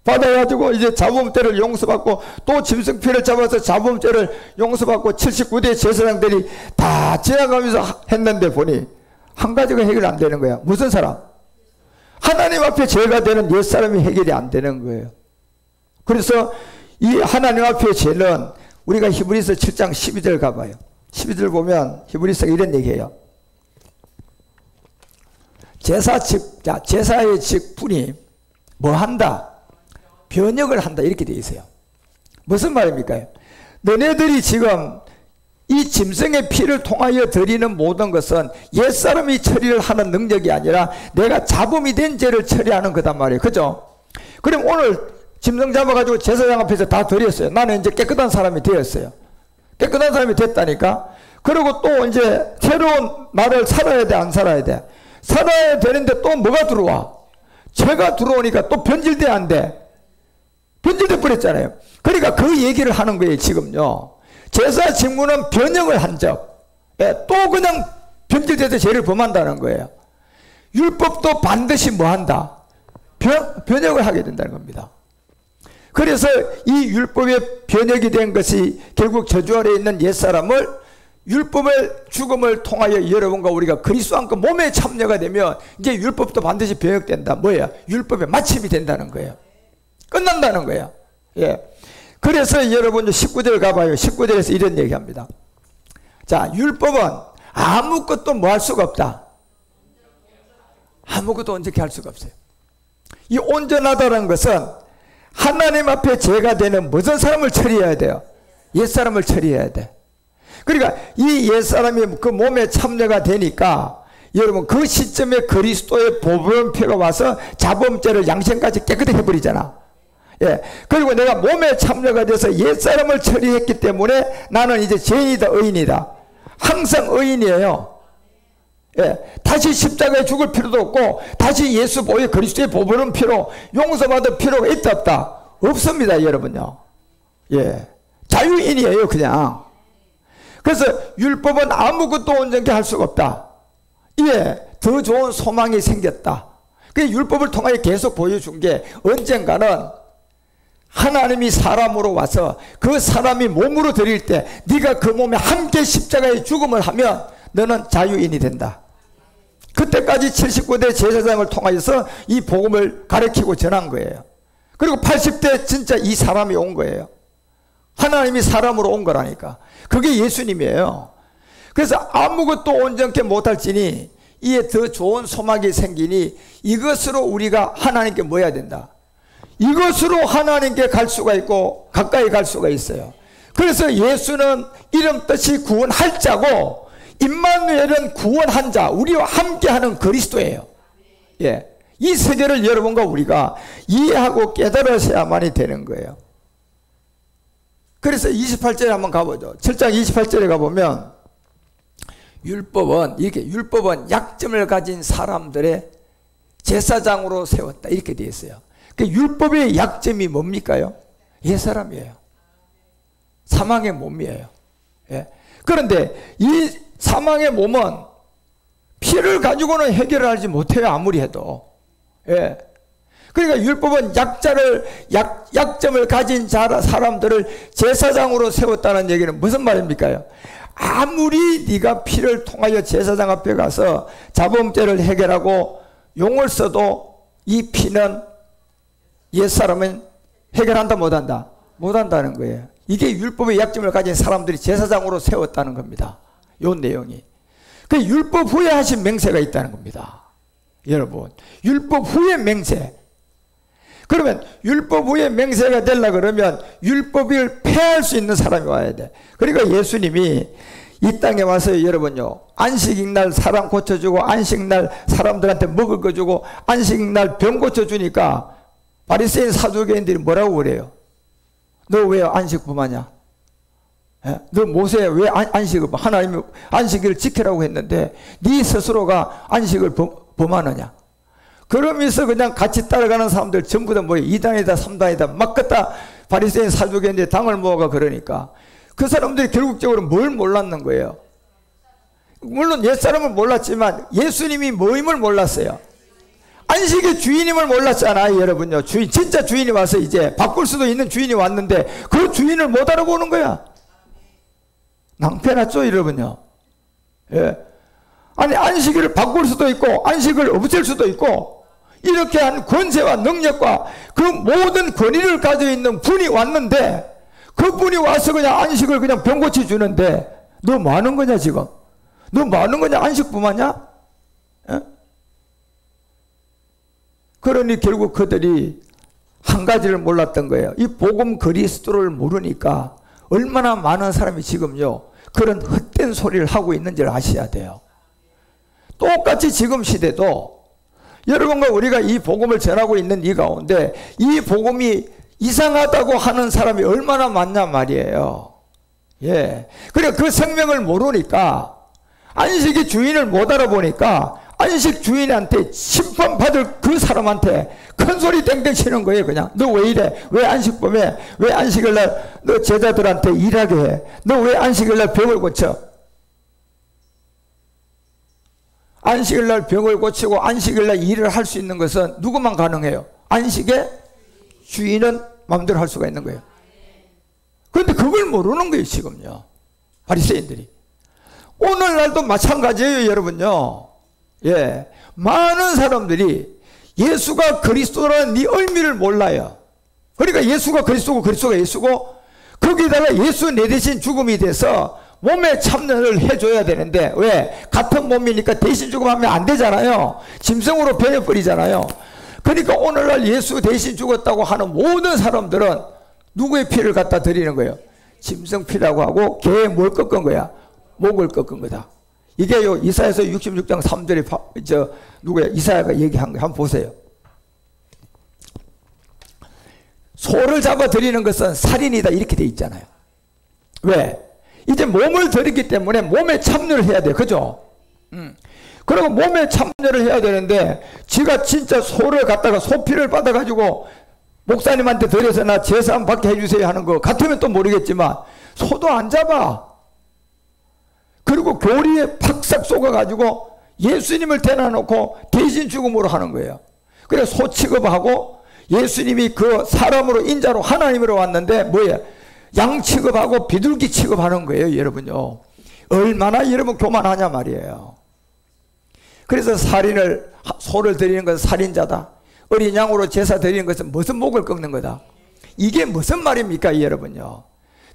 Speaker 1: 받아가지고 이제 자범죄를 용서받고 또 짐승피를 잡아서 자범죄를 용서받고 79대 제사장들이 다 지나가면서 했는데 보니 한 가지가 해결 안 되는 거야. 무슨 사람? 하나님 앞에 죄가 되는 옛사람이 해결이 안 되는 거예요. 그래서 이 하나님 앞의 죄는 우리가 히브리서 7장 12절 가봐요. 12절 보면 히브리서가 이런 얘기해요. 제사의 직분이 뭐 한다? 변역을 한다. 이렇게 되어 있어요. 무슨 말입니까? 너네들이 지금 이 짐승의 피를 통하여 드리는 모든 것은 옛사람이 처리를 하는 능력이 아니라 내가 잡음이 된 죄를 처리하는 거단 말이에요. 그죠? 그럼 오늘 짐승 잡아가지고 제사장 앞에서 다 드렸어요. 나는 이제 깨끗한 사람이 되었어요. 깨끗한 사람이 됐다니까. 그리고 또 이제 새로운 나를 살아야 돼, 안 살아야 돼? 살아야 되는데 또 뭐가 들어와? 죄가 들어오니까 또 변질돼, 안 돼? 변질돼 버렸잖아요. 그러니까 그 얘기를 하는 거예요 지금요. 제사 직무는 변형을 한 적, 또 그냥 변질돼서 죄를 범한다는 거예요. 율법도 반드시 뭐 한다? 변형을 하게 된다는 겁니다. 그래서 이 율법의 변혁이 된 것이 결국 저주 아래 있는 옛사람을 율법의 죽음을 통하여 여러분과 우리가 그리스도 안고 몸에 참여가 되면 이제 율법도 반드시 변혁된다. 뭐예요? 율법의 마침이 된다는 거예요. 끝난다는 거예요. 예. 그래서 여러분 19절 가봐요. 19절에서 이런 얘기합니다. 자, 율법은 아무것도 뭐 할 수가 없다. 아무것도 온전히 할 수가 없어요. 이 온전하다는 것은 하나님 앞에 죄가 되는 무슨 사람을 처리해야 돼요? 옛사람을 처리해야 돼. 그러니까 이 옛사람이 그 몸에 참여가 되니까 여러분 그 시점에 그리스도의 보혈피가 와서 자범죄를 양심까지 깨끗이 해버리잖아. 예. 그리고 내가 몸에 참여가 돼서 옛사람을 처리했기 때문에 나는 이제 죄인이다, 의인이다. 항상 의인이에요. 예. 다시 십자가에 죽을 필요도 없고 다시 예수 보혈 그리스도의 보혈은 피로 용서받을 필요가 있다 없다? 없습니다 여러분요. 예. 자유인이에요 그냥. 그래서 율법은 아무것도 온전히 할 수가 없다. 예. 더 좋은 소망이 생겼다. 그 율법을 통하여 계속 보여준 게 언젠가는 하나님이 사람으로 와서 그 사람이 몸으로 드릴 때 네가 그 몸에 함께 십자가에 죽음을 하면 너는 자유인이 된다. 그때까지 79대 제사장을 통하여서 이 복음을 가르치고 전한 거예요. 그리고 80대 진짜 이 사람이 온 거예요. 하나님이 사람으로 온 거라니까. 그게 예수님이에요. 그래서 아무것도 온전케 못할지니 이에 더 좋은 소망이 생기니 이것으로 우리가 하나님께 모여야 된다. 이것으로 하나님께 갈 수가 있고 가까이 갈 수가 있어요. 그래서 예수는 이름 뜻이 구원할 자고 임마누엘은 구원한 자, 우리와 함께하는 그리스도예요. 예, 이 세계를 여러분과 우리가 이해하고 깨달으셔야만이 되는 거예요. 그래서 28절에 한번 가보죠. 7장 28절에 가보면 율법은 약점을 가진 사람들의 제사장으로 세웠다 이렇게 되어 있어요. 그 율법의 약점이 뭡니까요? 옛사람이에요. 사망의 몸이에요. 예. 그런데 이 사망의 몸은 피를 가지고는 해결을 하지 못해요. 아무리 해도. 예. 그러니까 율법은 약점을 가진 사람들을 제사장으로 세웠다는 얘기는 무슨 말입니까? 아무리 네가 피를 통하여 제사장 앞에 가서 자범죄를 해결하고 용을 써도 이 피는 옛사람은 해결한다 못한다? 못한다는 거예요. 이게 율법의 약점을 가진 사람들이 제사장으로 세웠다는 겁니다. 요 내용이. 그 율법 후에 하신 맹세가 있다는 겁니다. 여러분, 율법 후에 맹세. 그러면 율법 후에 맹세가 되려 그러면 율법을 폐할 수 있는 사람이 와야 돼. 그러니까 예수님이 이 땅에 와서 여러분요, 안식일 사람 고쳐주고 안식일 사람들한테 먹을 거 주고 안식일 병 고쳐주니까 바리새인 사두개인들이 뭐라고 그래요? 너 왜 안식 범하냐? 예? 너 모세 왜 안식을 하나님이 안식일을 지키라고 했는데 네 스스로가 안식을 범하느냐? 그러면서 그냥 같이 따라가는 사람들 전부 다 뭐예요? 2단이다 3단이다 막 걷다 바리새인 사두개인들이 당을 모아가 그러니까 그 사람들이 결국적으로 뭘 몰랐는 거예요? 물론 옛사람은 몰랐지만 예수님이 뭐임을 몰랐어요. 안식의 주인임을 몰랐잖아요. 여러분요, 주인, 진짜 주인이 와서 이제 바꿀 수도 있는 주인이 왔는데 그 주인을 못 알아보는 거야. 낭패났죠 여러분요. 예. 아니 안식일을 바꿀 수도 있고 안식을 없앨 수도 있고 이렇게 한 권세와 능력과 그 모든 권위를 가지고 있는 분이 왔는데 그분이 와서 그냥 안식을 그냥 병 고쳐 주는데 너 뭐 하는 거냐 지금? 너 뭐 하는 거냐? 안식 범하냐? 예? 그러니 결국 그들이 한 가지를 몰랐던 거예요. 이 복음 그리스도를 모르니까 얼마나 많은 사람이 지금요 그런 헛된 소리를 하고 있는지를 아셔야 돼요. 똑같이 지금 시대도 여러분과 우리가 이 복음을 전하고 있는 이 가운데 이 복음이 이상하다고 하는 사람이 얼마나 많냐 말이에요. 예. 그러니까 그 생명을 모르니까 안식의 주인을 못 알아보니까 안식 주인한테 심판받을 그 사람한테 큰 소리 땡땡 치는 거예요. 그냥 너 왜 이래? 왜 안식범해? 왜 안식일날 너 제자들한테 일하게 해? 너 왜 안식일날 병을 고쳐? 안식일날 병을 고치고 안식일날 일을 할 수 있는 것은 누구만 가능해요? 안식의 주인은 마음대로 할 수가 있는 거예요. 그런데 그걸 모르는 거예요 지금요 바리새인들이. 오늘날도 마찬가지예요 여러분요. 예, 많은 사람들이 예수가 그리스도라는 이 의미를 몰라요. 그러니까 예수가 그리스도고 그리스도가 예수고 거기다가 예수 내 대신 죽음이 돼서 몸에 참여를 해줘야 되는데 왜? 같은 몸이니까 대신 죽음하면 안 되잖아요. 짐승으로 변해버리잖아요. 그러니까 오늘날 예수 대신 죽었다고 하는 모든 사람들은 누구의 피를 갖다 드리는 거예요? 짐승 피라고 하고 개의 뭘 꺾은 거야? 목을 꺾은 거다. 이게요 이사야서 66장 3절에 누구야? 이사야가 얘기한 거 한번 보세요. 소를 잡아 드리는 것은 살인이다 이렇게 돼 있잖아요. 왜? 이제 몸을 드리기 때문에 몸에 참여를 해야 돼. 그죠? 그리고 몸에 참여를 해야 되는데 지가 진짜 소를 갖다가 소피를 받아가지고 목사님한테 드려서 나 제사 한번 받게 해주세요 하는 거 같으면 또 모르겠지만 소도 안 잡아. 그리고 교리에 팍싹 쏘아가지고 예수님을 대놔놓고 대신 죽음으로 하는 거예요. 그래서 소 취급하고 예수님이 그 사람으로 인자로 하나님으로 왔는데 뭐예요? 양 취급하고 비둘기 취급하는 거예요 여러분요. 얼마나 여러분 교만하냐 말이에요. 그래서 소를 드리는 것은 살인자다. 어린 양으로 제사 드리는 것은 무슨 목을 꺾는 거다. 이게 무슨 말입니까 여러분요.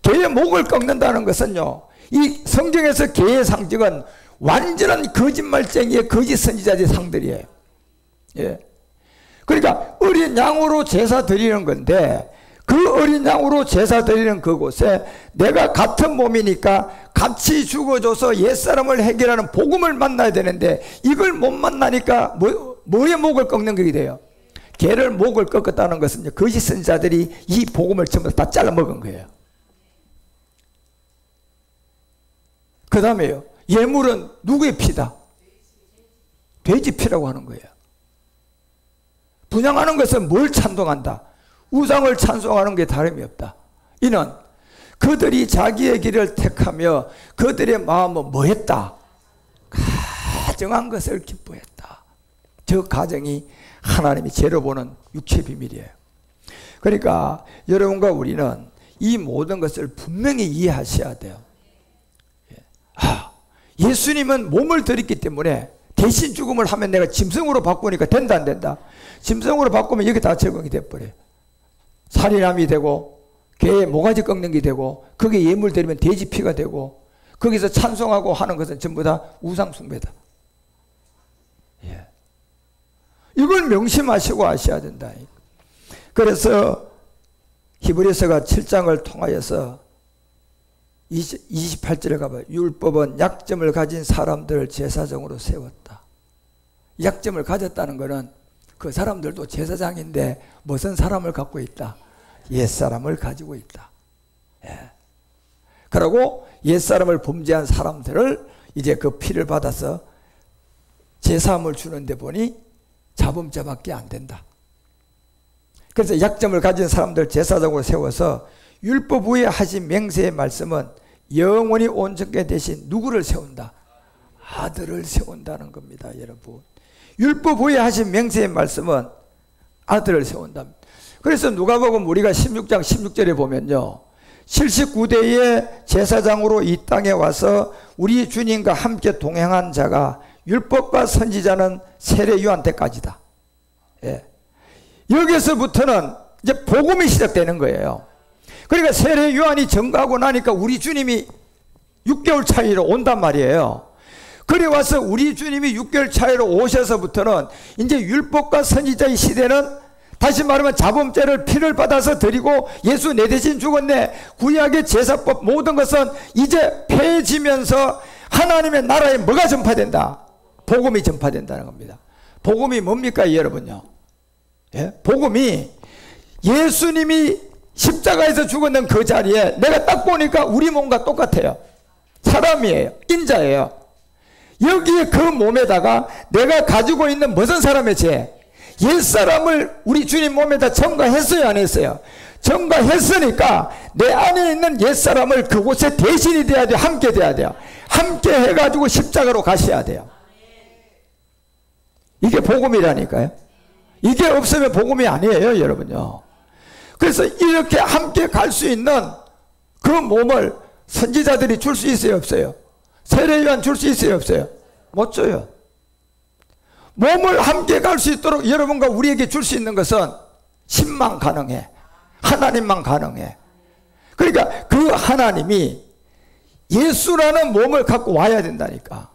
Speaker 1: 개의 목을 꺾는다는 것은요 이 성경에서 개의 상징은 완전한 거짓말쟁이의 거짓 선지자의 상들이에요. 예. 그러니까 어린 양으로 제사 드리는 건데 그 어린 양으로 제사 드리는 그곳에 내가 같은 몸이니까 같이 죽어줘서 옛사람을 해결하는 복음을 만나야 되는데 이걸 못 만나니까 뭐의 목을 꺾는 게 돼요? 개를 목을 꺾었다는 것은 거짓 선지자들이 이 복음을 전부 다 잘라 먹은 거예요. 그 다음에요, 예물은 누구의 피다? 돼지 피라고 하는 거예요. 분향하는 것은 뭘 찬송한다? 우상을 찬송하는 게 다름이 없다. 이는 그들이 자기의 길을 택하며 그들의 마음은 뭐했다? 가정한 것을 기뻐했다. 저 가정이 하나님이 죄로 보는 육체 비밀이에요. 그러니까 여러분과 우리는 이 모든 것을 분명히 이해하셔야 돼요. 예수님은 몸을 드렸기 때문에 대신 죽음을 하면 내가 짐승으로 바꾸니까 된다 안 된다? 짐승으로 바꾸면 여기 다 적용이 돼버려요. 살인함이 되고 개의 모가지 꺾는 게 되고 거기에 예물 드리면 돼지 피가 되고 거기서 찬송하고 하는 것은 전부 다 우상 숭배다. 예. 이걸 명심하시고 아셔야 된다. 그래서 히브리서가 7장을 통하여서 28절에 가봐요. 율법은 약점을 가진 사람들을 제사장으로 세웠다. 약점을 가졌다는 것은 그 사람들도 제사장인데 무슨 사람을 갖고 있다? 옛사람을 가지고 있다. 예. 그리고 옛사람을 범죄한 사람들을 이제 그 피를 받아서 제사함을 주는데 보니 자범죄밖에 안 된다. 그래서 약점을 가진 사람들 제사장으로 세워서 율법 위에 하신 맹세의 말씀은 영원히 온전케 대신 누구를 세운다? 아들을 세운다는 겁니다, 여러분. 율법 위에 하신 맹세의 말씀은 아들을 세운다. 그래서 누가복음 우리가 16장 16절에 보면요, 79대의 제사장으로 이 땅에 와서 우리 주님과 함께 동행한 자가 율법과 선지자는 세례 요한 때까지다. 예. 여기서부터는 이제 복음이 시작되는 거예요. 그러니까 세례 요한이 전가하고 나니까 우리 주님이 6개월 차이로 온단 말이에요. 그래 와서 우리 주님이 6개월 차이로 오셔서부터는 이제 율법과 선지자의 시대는 다시 말하면 자범죄를 피를 받아서 드리고 예수 내 대신 죽었네. 구약의 제사법 모든 것은 이제 폐해지면서 하나님의 나라에 뭐가 전파된다? 복음이 전파된다는 겁니다. 복음이 뭡니까 여러분요? 예? 복음이 예수님이 십자가에서 죽었는 그 자리에 내가 딱 보니까 우리 몸과 똑같아요. 사람이에요. 인자예요. 여기에 그 몸에다가 내가 가지고 있는 무슨 사람의 죄? 옛사람을 우리 주님 몸에다 전가했어요 안 했어요? 전가했으니까 내 안에 있는 옛사람을 그곳에 대신이 돼야 돼요? 함께 돼야 돼요? 함께 해가지고 십자가로 가셔야 돼요. 이게 복음이라니까요. 이게 없으면 복음이 아니에요 여러분요. 그래서 이렇게 함께 갈 수 있는 그 몸을 선지자들이 줄 수 있어요 없어요? 세례요한 줄 수 있어요 없어요? 못 줘요. 몸을 함께 갈 수 있도록 여러분과 우리에게 줄 수 있는 것은 신만 가능해. 하나님만 가능해. 그러니까 그 하나님이 예수라는 몸을 갖고 와야 된다니까.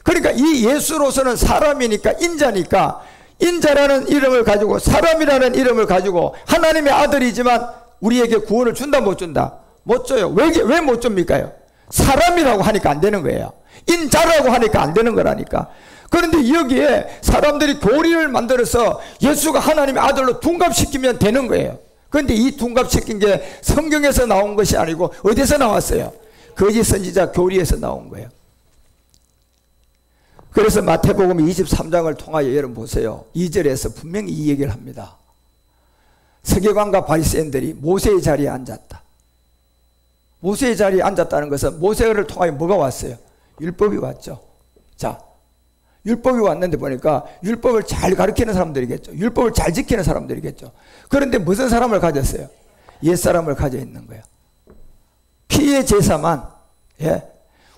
Speaker 1: 그러니까 이 예수로서는 사람이니까 인자니까 인자라는 이름을 가지고 사람이라는 이름을 가지고 하나님의 아들이지만 우리에게 구원을 준다 못 준다? 못 줘요. 왜 못 줍니까요? 사람이라고 하니까 안 되는 거예요. 인자라고 하니까 안 되는 거라니까. 그런데 여기에 사람들이 교리를 만들어서 예수가 하나님의 아들로 둔갑시키면 되는 거예요. 그런데 이 둔갑시킨 게 성경에서 나온 것이 아니고 어디서 나왔어요? 거짓 선지자 교리에서 나온 거예요. 그래서 마태복음 23장을 통하여 여러분 보세요. 2절에서 분명히 이 얘기를 합니다. 서기관과 바리새인들이 모세의 자리에 앉았다. 모세의 자리에 앉았다는 것은 모세를 통하여 뭐가 왔어요? 율법이 왔죠. 자, 율법이 왔는데 보니까 율법을 잘 가르치는 사람들이겠죠. 율법을 잘 지키는 사람들이겠죠. 그런데 무슨 사람을 가졌어요? 옛사람을 가져 있는 거예요. 피의 제사만. 예.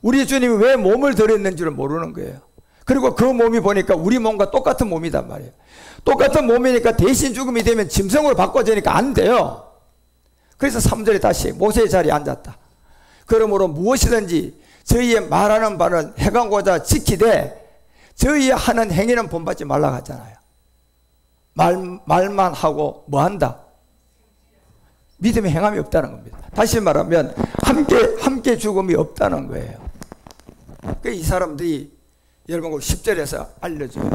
Speaker 1: 우리 주님이 왜 몸을 드렸는지를 모르는 거예요. 그리고 그 몸이 보니까 우리 몸과 똑같은 몸이단 말이에요. 똑같은 몸이니까 대신 죽음이 되면 짐승으로 바꿔지니까 안 돼요. 그래서 3절에 다시 모세의 자리에 앉았다. 그러므로 무엇이든지 저희의 말하는 바는 해가고자 지키되 저희의 하는 행위는 본받지 말라고 하잖아요. 말만 하고 뭐 한다? 믿음의 행함이 없다는 겁니다. 다시 말하면 함께 죽음이 없다는 거예요. 이 사람들이 여러분과 10절에서 알려줘요.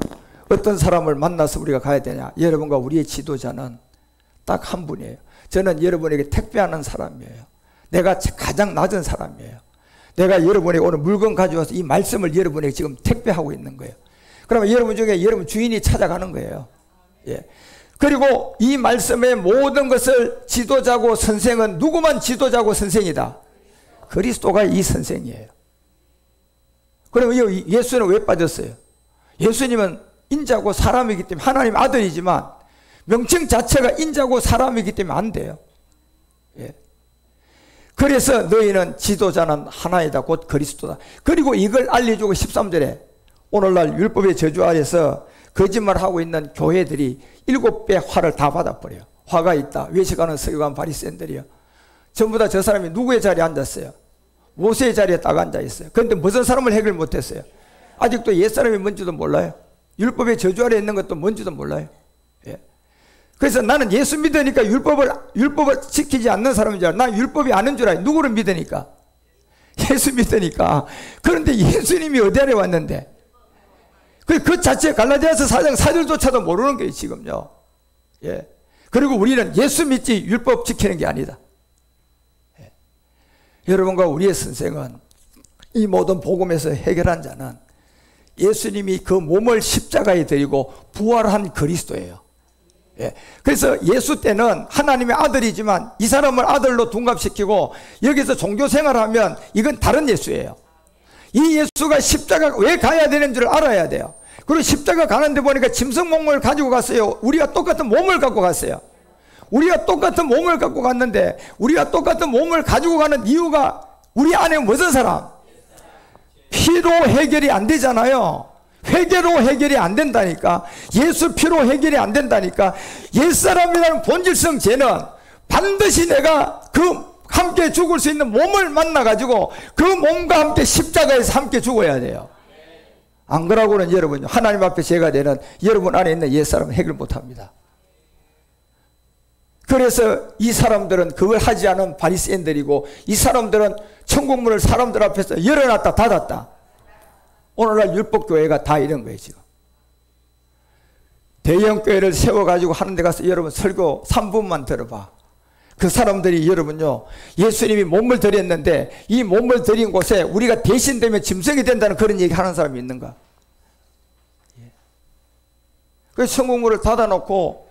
Speaker 1: 어떤 사람을 만나서 우리가 가야 되냐. 여러분과 우리의 지도자는 딱 한 분이에요. 저는 여러분에게 택배하는 사람이에요. 내가 가장 낮은 사람이에요. 내가 여러분에게 오늘 물건 가져와서 이 말씀을 여러분에게 지금 택배하고 있는 거예요. 그러면 여러분 중에 여러분 주인이 찾아가는 거예요. 예. 그리고 이 말씀의 모든 것을 지도자고 선생은 누구만 지도자고 선생이다? 그리스도가 이 선생이에요. 그러면 예수는 왜 빠졌어요? 예수님은 인자고 사람이기 때문에 하나님 아들이지만 명칭 자체가 인자고 사람이기 때문에 안 돼요. 예. 그래서 너희는 지도자는 하나이다. 곧 그리스도다. 그리고 이걸 알려주고 13절에 오늘날 율법의 저주 아래서 거짓말하고 있는 교회들이 7배 화를 다 받아버려요. 화가 있다. 외식하는 서기관 바리새인들이요. 전부 다 저 사람이 누구의 자리에 앉았어요? 모세의 자리에 딱 앉아있어요. 그런데 무슨 사람을 해결 못했어요? 아직도 옛사람이 뭔지도 몰라요. 율법의 저주 아래 있는 것도 뭔지도 몰라요. 예. 그래서 나는 예수 믿으니까 율법을 지키지 않는 사람인 줄 알아. 난 율법이 아는 줄 알아. 누구를 믿으니까? 예수 믿으니까. 그런데 예수님이 어디 아래 왔는데? 그 자체 갈라디아서 4장 4절조차도 모르는 거예요, 지금요. 예. 그리고 우리는 예수 믿지 율법 지키는 게 아니다. 예. 여러분과 우리의 선생은 이 모든 복음에서 해결한 자는 예수님이 그 몸을 십자가에 드리고 부활한 그리스도예요. 예. 그래서 예수 때는 하나님의 아들이지만 이 사람을 아들로 둔갑시키고 여기서 종교생활하면 이건 다른 예수예요. 이 예수가 십자가 왜 가야 되는 줄 알아야 돼요. 그리고 십자가 가는데 보니까 짐승 몸을 가지고 갔어요. 우리가 똑같은 몸을 갖고 갔어요. 우리가 똑같은 몸을 갖고 갔는데 우리가 똑같은 몸을 가지고 가는 이유가 우리 안에 무슨 사람? 피로 해결이 안 되잖아요. 회개로 해결이 안 된다니까. 예수 피로 해결이 안 된다니까. 옛사람이라는 본질성 죄는 반드시 내가 함께 죽을 수 있는 몸을 만나가지고 그 몸과 함께 십자가에서 함께 죽어야 돼요. 안 그러고는 여러분 하나님 앞에 죄가 되는 여러분 안에 있는 옛사람은 해결 못합니다. 그래서 이 사람들은 그걸 하지 않은 바리새인들이고 이 사람들은 천국문을 사람들 앞에서 열어놨다 닫았다. 오늘날 율법교회가 다 이런 거예요. 지금 대형교회를 세워가지고 하는 데 가서 여러분 설교 3분만 들어봐. 그 사람들이 여러분요 예수님이 몸을 드렸는데 이 몸을 드린 곳에 우리가 대신 되면 짐승이 된다는 그런 얘기 하는 사람이 있는가? 예. 그래서 천국문을 닫아놓고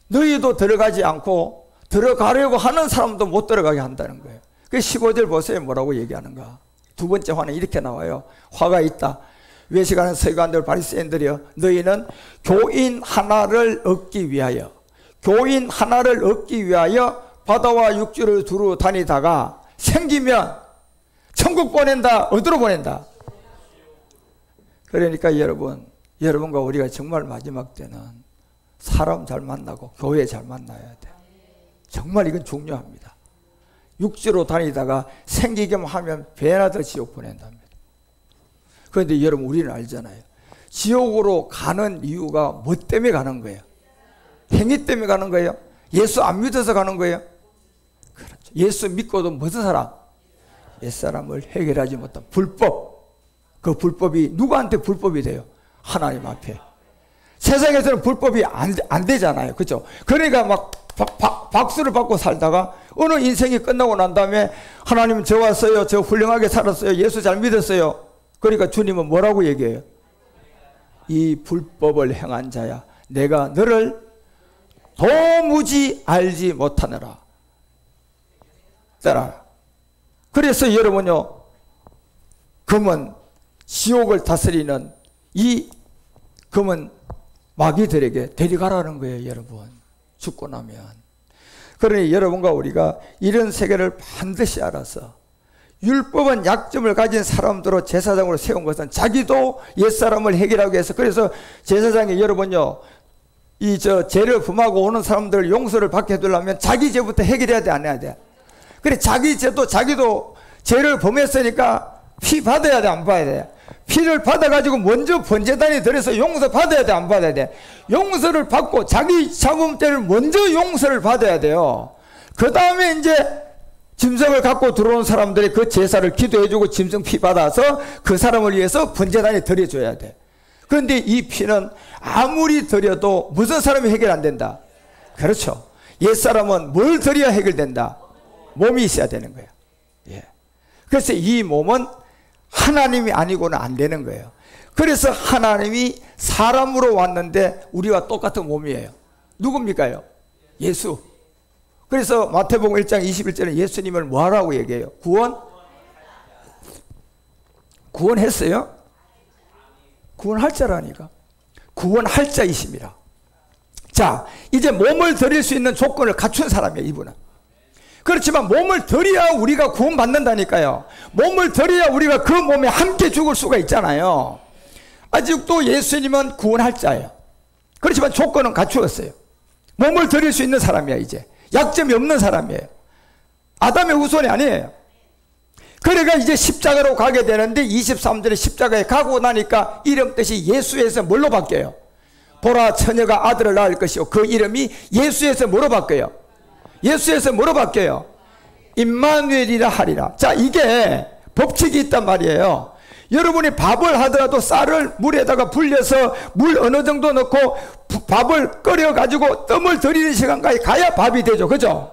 Speaker 1: 너희도 들어가지 않고 들어가려고 하는 사람도 못 들어가게 한다는 거예요. 그 15절 보세요. 뭐라고 얘기하는가? 두 번째 화는 이렇게 나와요. 화가 있다. 외식하는 서기관들 바리새인들이여 너희는 교인 하나를 얻기 위하여 바다와 육지를 두루 다니다가 생기면 천국 보낸다. 어디로 보낸다? 그러니까 여러분과 우리가 정말 마지막 때는 사람 잘 만나고 교회 잘 만나야 돼. 정말 이건 중요합니다. 육지로 다니다가 생기기만 하면 배나 더 지옥 보낸답니다. 그런데 여러분 우리는 알잖아요. 지옥으로 가는 이유가 뭐 때문에 가는 거예요? 행위 때문에 가는 거예요? 예수 안 믿어서 가는 거예요? 그렇죠. 예수 믿고도 무슨 사람? 옛사람을 해결하지 못한 불법. 그 불법이 누구한테 불법이 돼요? 하나님 앞에. 세상에서는 불법이 안 되잖아요. 그렇죠? 그러니까 막 박수를 받고 살다가 어느 인생이 끝나고 난 다음에 하나님 저 왔어요. 저 훌륭하게 살았어요. 예수 잘 믿었어요. 그러니까 주님은 뭐라고 얘기해요? 이 불법을 행한 자야. 내가 너를 도무지 알지 못하느라. 따라. 그래서 여러분요. 금은 지옥을 다스리는 이 금은 마귀들에게 데려가라는 거예요. 여러분. 죽고 나면. 그러니 여러분과 우리가 이런 세계를 반드시 알아서 율법은 약점을 가진 사람들로 제사장으로 세운 것은 자기도 옛사람을 해결하기 위해서 그래서 제사장이 여러분요 죄를 범하고 오는 사람들 용서를 받게 해두려면 자기 죄부터 해결해야 돼 안 해야 돼? 그래 자기 죄도 자기도 죄를 범했으니까 피 받아야 돼 안 받아야 돼? 피를 받아가지고 먼저 번제단에 들여서 용서 받아야 돼 안 받아야 돼? 용서를 받고 자기 잡음죄를 먼저 용서를 받아야 돼요. 그 다음에 이제 짐승을 갖고 들어온 사람들이 그 제사를 기도해주고 짐승 피 받아서 그 사람을 위해서 번제단에 드려줘야 돼. 그런데 이 피는 아무리 드려도 무슨 사람이 해결 안 된다? 그렇죠. 옛사람은 뭘 드려야 해결된다? 몸이 있어야 되는 거예요. 예. 그래서 이 몸은 하나님이 아니고는 안 되는 거예요. 그래서 하나님이 사람으로 왔는데 우리와 똑같은 몸이에요. 누굽니까요? 예수. 그래서 마태복음 1장 21절에 예수님을 뭐하라고 얘기해요? 구원했어요? 구원할 자라니까. 구원할 자이심이라. 자, 이제 몸을 드릴 수 있는 조건을 갖춘 사람이에요, 이분은. 그렇지만 몸을 드려야 우리가 구원받는다니까요. 몸을 드려야 우리가 그 몸에 함께 죽을 수가 있잖아요. 아직도 예수님은 구원할 자예요. 그렇지만 조건은 갖추었어요. 몸을 드릴 수 있는 사람이야, 이제. 약점이 없는 사람이에요. 아담의 후손이 아니에요. 그래가 이제 십자가로 가게 되는데 23절에 십자가에 가고 나니까 이름 뜻이 예수에서 뭘로 바뀌어요? 보라, 처녀가 아들을 낳을 것이요. 그 이름이 예수에서 뭐로 바뀌어요? 예수에서 뭐로 바뀌어요? 임마누엘이라 하리라. 자, 이게 법칙이 있단 말이에요. 여러분이 밥을 하더라도 쌀을 물에다가 불려서 물 어느 정도 넣고 밥을 끓여가지고 뜸을 들이는 시간까지 가야 밥이 되죠. 그죠?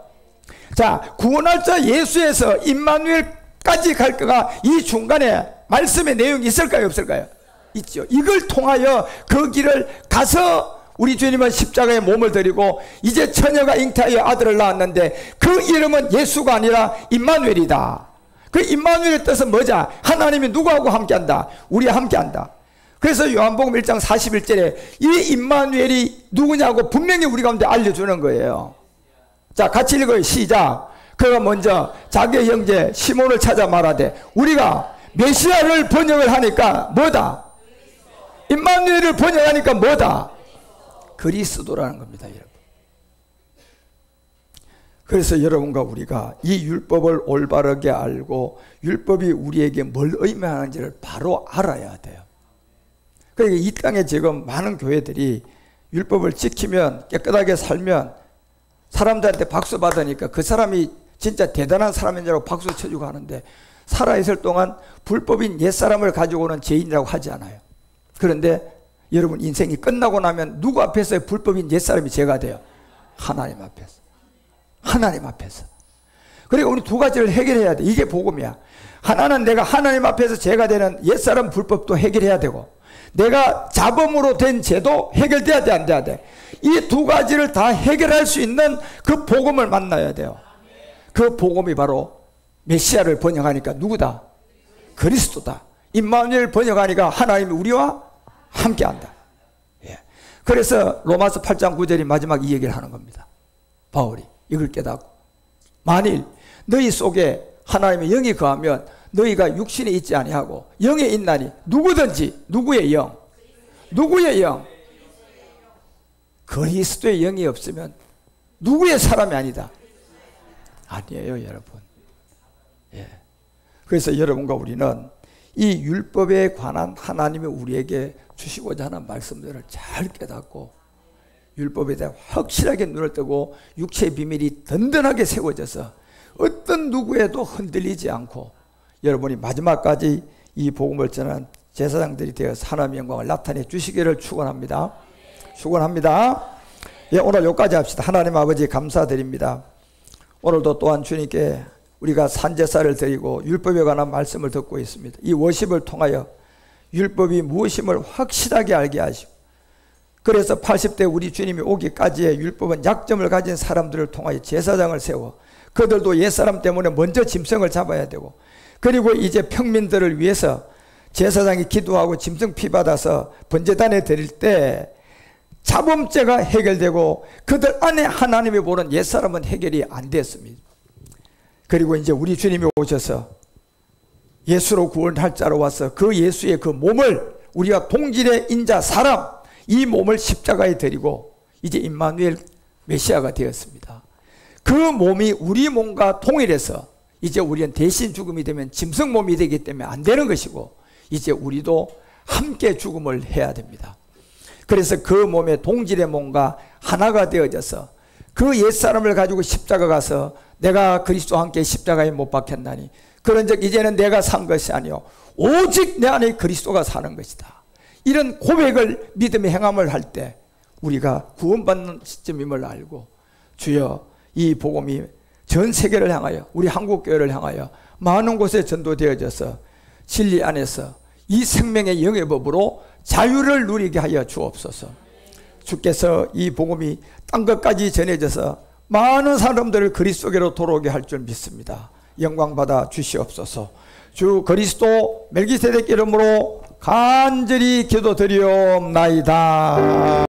Speaker 1: 자, 구원할 자 예수에서 임마누엘까지 갈 거가 이 중간에 말씀의 내용이 있을까요? 없을까요? 있죠. 이걸 통하여 그 길을 가서 우리 주님은 십자가에 몸을 드리고 이제 처녀가 잉태하여 아들을 낳았는데 그 이름은 예수가 아니라 임마누엘이다. 그 임마누엘의 뜻은 뭐냐? 하나님이 누구하고 함께한다? 우리와 함께한다. 그래서 요한복음 1장 41절에 이 임마누엘이 누구냐고 분명히 우리 가운데 알려주는 거예요. 자, 같이 읽어요. 시작. 그가 먼저 자기의 형제 시몬을 찾아 말하되 우리가 메시아를 번역을 하니까 뭐다? 임마누엘을 번역하니까 뭐다? 그리스도라는 겁니다, 여러분. 그래서 여러분과 우리가 이 율법을 올바르게 알고 율법이 우리에게 뭘 의미하는지를 바로 알아야 돼요. 그러니까 이 땅에 지금 많은 교회들이 율법을 지키면 깨끗하게 살면 사람들한테 박수 받으니까 그 사람이 진짜 대단한 사람인 줄 알고 박수 쳐주고 하는데 살아있을 동안 불법인 옛사람을 가지고는 죄인이라고 하지 않아요. 그런데 여러분 인생이 끝나고 나면 누구 앞에서 불법인 옛사람이 죄가 돼요? 하나님 앞에서. 하나님 앞에서. 그러니까 우리 두 가지를 해결해야 돼. 이게 복음이야. 하나는 내가 하나님 앞에서 죄가 되는 옛사람 불법도 해결해야 되고 내가 자범으로 된 죄도 해결돼야 돼, 안 돼야 돼? 이 두 가지를 다 해결할 수 있는 그 복음을 만나야 돼요. 그 복음이 바로 메시아를 번역하니까 누구다? 그리스도다. 임마누엘 번역하니까 하나님이 우리와 함께한다. 예. 그래서 로마서 8장 9절이 마지막 이 얘기를 하는 겁니다. 바울이 이걸 깨닫고 만일 너희 속에 하나님의 영이 거하면 너희가 육신에 있지 아니하고 영에 있나니 누구든지 누구의 영? 누구의 영? 그리스도의 영이 없으면 누구의 사람이 아니다. 아니에요, 여러분. 예. 그래서 여러분과 우리는 이 율법에 관한 하나님이 우리에게 주시고자 하는 말씀들을 잘 깨닫고 율법에 대해 확실하게 눈을 뜨고 육체의 비밀이 든든하게 세워져서 어떤 누구에도 흔들리지 않고 여러분이 마지막까지 이 복음을 전한 제사장들이 되어서 하나님의 영광을 나타내 주시기를 축원합니다. 축원합니다. 예, 오늘 여기까지 합시다. 하나님 아버지 감사드립니다. 오늘도 또한 주님께 우리가 산제사를 드리고 율법에 관한 말씀을 듣고 있습니다. 이 워십을 통하여 율법이 무엇임을 확실하게 알게 하시고 그래서 80대 우리 주님이 오기까지의 율법은 약점을 가진 사람들을 통하여 제사장을 세워 그들도 옛사람 때문에 먼저 짐승을 잡아야 되고 그리고 이제 평민들을 위해서 제사장이 기도하고 짐승 피 받아서 번제단에 드릴 때 자범죄가 해결되고 그들 안에 하나님이 보는 옛사람은 해결이 안 됐습니다. 그리고 이제 우리 주님이 오셔서 예수로 구원할 자로 와서 그 예수의 그 몸을 우리와 동질의 인자 사람 이 몸을 십자가에 드리고 이제 임마누엘 메시아가 되었습니다. 그 몸이 우리 몸과 동일해서 이제 우리는 대신 죽음이 되면 짐승 몸이 되기 때문에 안 되는 것이고 이제 우리도 함께 죽음을 해야 됩니다. 그래서 그 몸의 동질의 몸과 하나가 되어져서 그 옛사람을 가지고 십자가 가서 내가 그리스도와 함께 십자가에 못 박혔나니 그런즉 이제는 내가 산 것이 아니요 오직 내 안에 그리스도가 사는 것이다. 이런 고백을 믿음의 행함을 할 때 우리가 구원받는 시점임을 알고 주여 이 복음이 전 세계를 향하여 우리 한국교회를 향하여 많은 곳에 전도되어져서 진리 안에서 이 생명의 영의 법으로 자유를 누리게 하여 주옵소서. 주께서 이 복음이 땅 끝까지 전해져서 많은 사람들을 그리스도께로 돌아오게 할 줄 믿습니다. 영광 받아 주시옵소서. 주 그리스도 멜기세덱 이름으로 간절히 기도드리옵나이다.